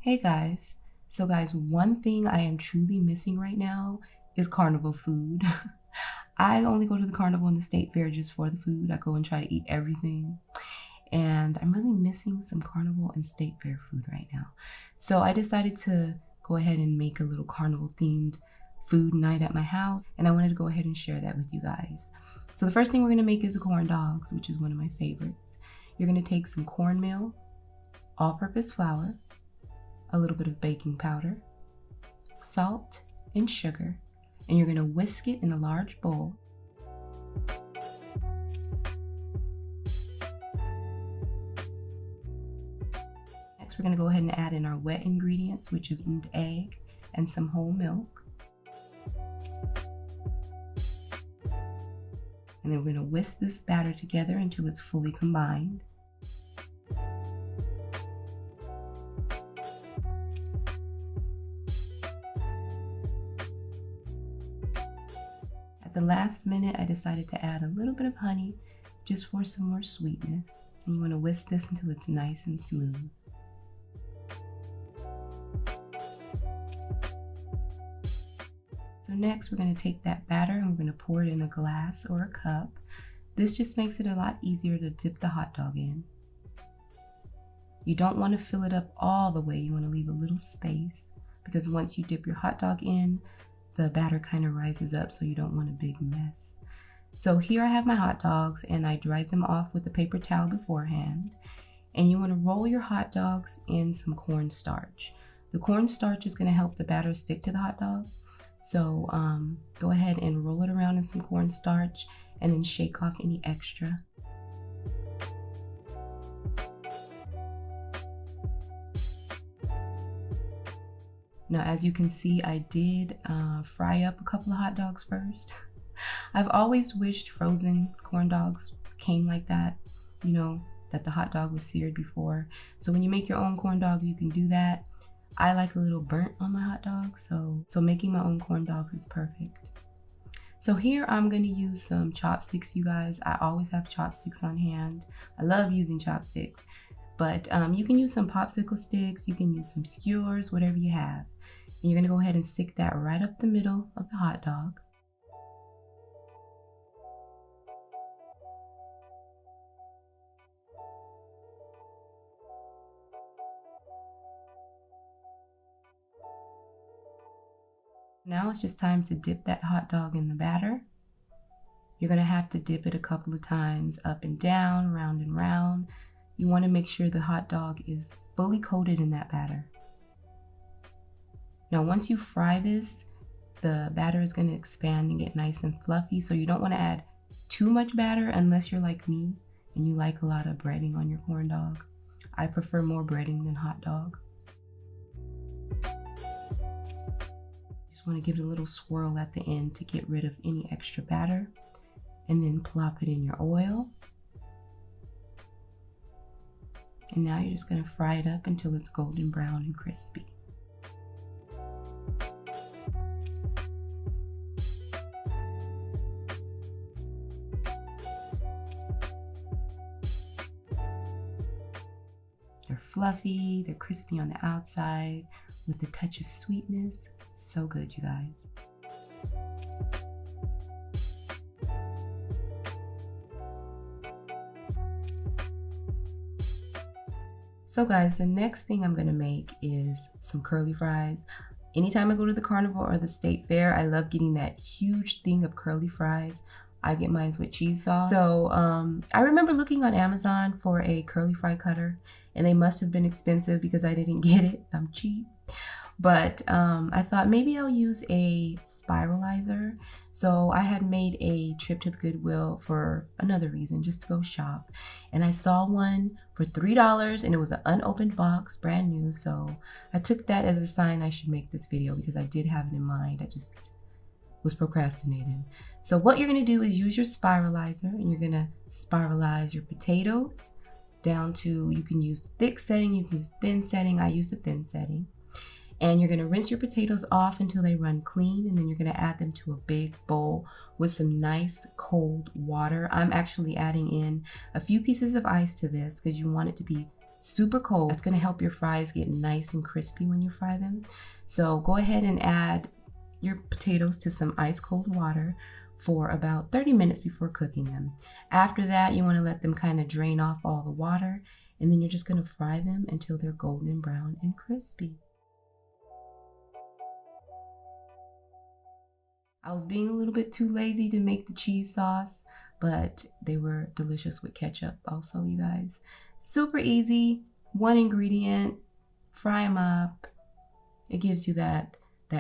Hey guys, so guys, one thing I am truly missing right now is carnival food. I only go to the carnival and the state fair just for the food. I go and try to eat everything. And I'm really missing some carnival and state fair food right now. So I decided to go ahead and make a little carnival themed food night at my house. And I wanted to go ahead and share that with you guys. So the first thing we're gonna make is the corn dogs, which is one of my favorites. You're gonna take some cornmeal, all-purpose flour, a little bit of baking powder, salt, and sugar, and you're gonna whisk it in a large bowl. Next, we're gonna go ahead and add in our wet ingredients, which is an egg and some whole milk. And then we're gonna whisk this batter together until it's fully combined. At the last minute, I decided to add a little bit of honey just for some more sweetness. And you want to whisk this until it's nice and smooth. So next, we're going to take that batter and we're going to pour it in a glass or a cup. This just makes it a lot easier to dip the hot dog in. You don't want to fill it up all the way. You want to leave a little space because once you dip your hot dog in, the batter kind of rises up, so you don't want a big mess. So here I have my hot dogs and I dried them off with a paper towel beforehand. And you want to roll your hot dogs in some cornstarch. The cornstarch is going to help the batter stick to the hot dog. So go ahead and roll it around in some cornstarch and then shake off any extra. Now, as you can see, I did fry up a couple of hot dogs first. I've always wished frozen corn dogs came like that, you know, that the hot dog was seared before. So when you make your own corn dogs, you can do that. I like a little burnt on my hot dogs, so making my own corn dogs is perfect. So here I'm going to use some chopsticks, you guys. I always have chopsticks on hand. I love using chopsticks, but you can use some popsicle sticks, you can use some skewers, whatever you have. And you're going to go ahead and stick that right up the middle of the hot dog. Now it's just time to dip that hot dog in the batter. You're going to have to dip it a couple of times up and down, round and round. You want to make sure the hot dog is fully coated in that batter. Now, once you fry this, the batter is going to expand and get nice and fluffy. So you don't want to add too much batter unless you're like me and you like a lot of breading on your corn dog. I prefer more breading than hot dog. Just want to give it a little swirl at the end to get rid of any extra batter. And then plop it in your oil. And now you're just going to fry it up until it's golden brown and crispy. They're fluffy, they're crispy on the outside with a touch of sweetness. So good, you guys. So guys, the next thing I'm gonna make is some curly fries. Anytime I go to the carnival or the state fair, I love getting that huge thing of curly fries. I get mine with cheese sauce. So I remember looking on Amazon for a curly fry cutter and they must have been expensive because I didn't get it. I'm cheap. But I thought maybe I'll use a spiralizer. So I had made a trip to the Goodwill for another reason, just to go shop. And I saw one for $3 and it was an unopened box, brand new. So I took that as a sign I should make this video because I did have it in mind. I just was procrastinating. So what you're gonna do is use your spiralizer and you're gonna spiralize your potatoes down to, you can use thick setting, you can use thin setting. I use the thin setting. And you're gonna rinse your potatoes off until they run clean, and then you're gonna add them to a big bowl with some nice cold water. I'm actually adding in a few pieces of ice to this because you want it to be super cold. It's gonna help your fries get nice and crispy when you fry them. So go ahead and add your potatoes to some ice cold water for about 30 minutes before cooking them. After that, you wanna let them kind of drain off all the water, and then you're just gonna fry them until they're golden brown and crispy. I was being a little bit too lazy to make the cheese sauce, but they were delicious with ketchup also, you guys. Super easy, one ingredient, fry them up. It gives you that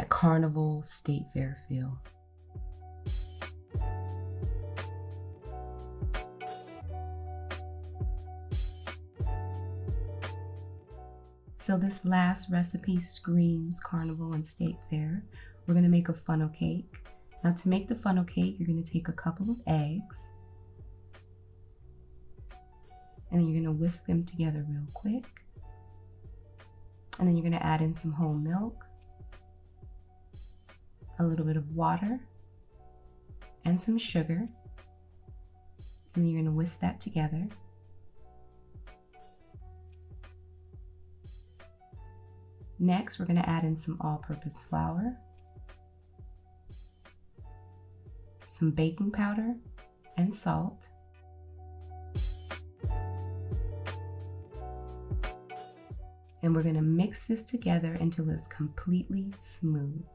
Carnival state fair feel. So this last recipe screams Carnival and state fair. We're gonna make a funnel cake. Now to make the funnel cake, you're gonna take a couple of eggs, and then you're gonna whisk them together real quick. And then you're gonna add in some whole milk, a little bit of water, and some sugar. And then you're gonna whisk that together. Next, we're gonna add in some all-purpose flour, some baking powder, and salt. And we're gonna mix this together until it's completely smooth.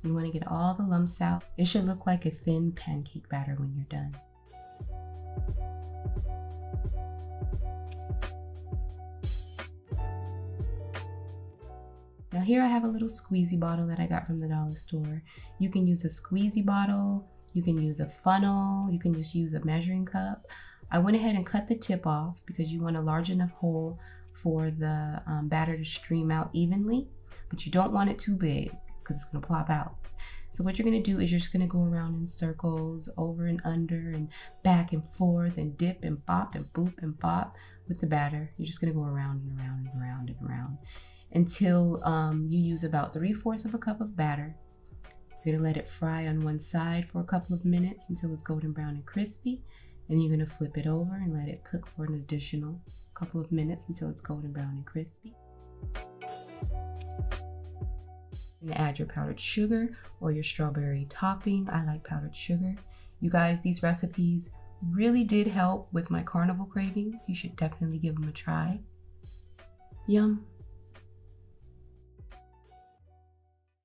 You wanna get all the lumps out. It should look like a thin pancake batter when you're done. Now here I have a little squeezy bottle that I got from the dollar store. You can use a squeezy bottle, you can use a funnel, you can just use a measuring cup. I went ahead and cut the tip off because you want a large enough hole for the batter to stream out evenly, but you don't want it too big because it's gonna plop out. So what you're gonna do is you're just gonna go around in circles, over and under and back and forth and dip and bop and boop and bop with the batter. You're just gonna go around and around and around and around until you use about 3/4 of a cup of batter. You're gonna let it fry on one side for a couple of minutes until it's golden brown and crispy. And then you're gonna flip it over and let it cook for an additional couple of minutes until it's golden brown and crispy. And add your powdered sugar or your strawberry topping. I like powdered sugar. You guys, these recipes really did help with my carnival cravings. You should definitely give them a try. Yum.